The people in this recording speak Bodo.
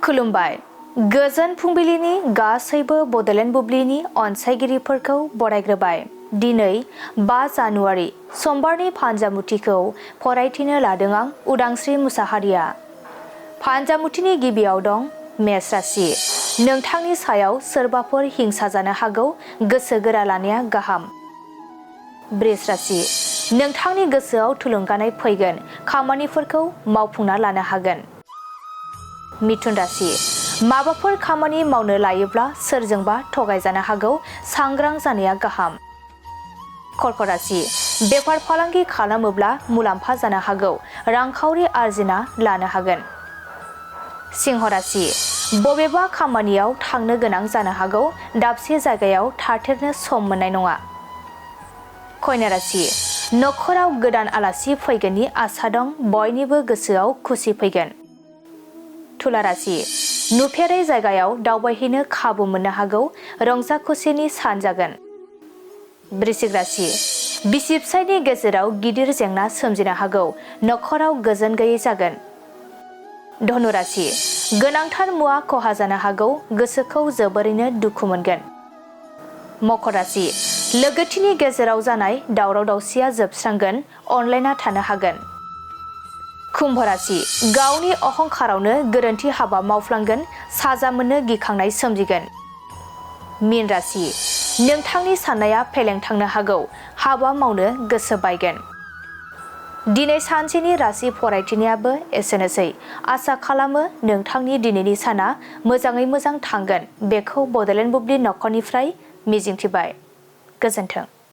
खुलुमबाय। गोजोन फुंबिलिनि गासैबो बड'लेण्ड बुब्लिनि अनसायगिरिफोरखौ बरायग्रोबाय। दिनै 5 जानुवारि समबारनि फान्जामुथिखौ फरायथिनो लादों आं उदांस्रि मुसाहारिया। फान्जामुथिनि गिबियाव दं मेष राशि। नोंथांनि सायाव सोरबाफोर हिंसा जानो हागौ, गोसो गोरा लानाया गाहाम। वृष राशि। नोंथांनि गोसोआव थुलुंगानाय फैगोन, खामानिफोरखौ मावफुंना लानो हागोन। मिथुन राशि। माबाफोर खामानि मावनो लायोब्ला सोरजोंबा थगायजानो हागौ, सांग्रां जानाया गाहाम। कर्क राशि। बेफार फालांगि खालामोब्ला मुलाम्फा जानो हागौ, रांखावरि आरजिना लानो हागोन। सिंह राशि। बबेबा खामानियाव थांनो गोनां जानो हागौ, दाबसे जायगायाव थाथेरनो सम मोननाय नङा। कन्या राशि। नखराव गोदान आलासि फैगोननि आसा दं, बयनिबो गोसोआव खुसि फैगोन। तुला राशि। नुफेरै जायगायाव दावबायहैनो खाबु मोननो हागौ, रंजा खुसिनि सान जागोन। वृश्चिक राशि। बिसि फिसायनि गेजेराव गिदिर जेंना सोमजिनो हागौ, नखराव गोजोन गैयै जागोन। धनु राशि। गोनांथार मुवा खहा जानो हागौ, गोसोखौ जोबोरैनो दुखु मोनगोन। मकर राशि। लोगोथिनि गेजेराव जानाय दावराव दावसिया जोबस्रांगोन, अनलायना थानो हागोन। कुम्भ राशि। गावनि अहंखारावनो गोरोन्थि हाबा मावफ्लांगोन, साजा मोननो गिखांनाय सोमजिगोन। मीन राशि। नोंथांनि साननाया फेलें थांनो हागौ, हाबा मावनो गोसो बायगोन। दिनै सानसेनि राशि फरायथिनायाबो एसेनोसै। आसा खालामो नोंथांनि दिनैनि साना मोजाङै मोजां थांगोन, बेखौ बड'लेण्ड बुब्लि नखरनिफ्राय मिजिंथिबाय। गोजोन्थों।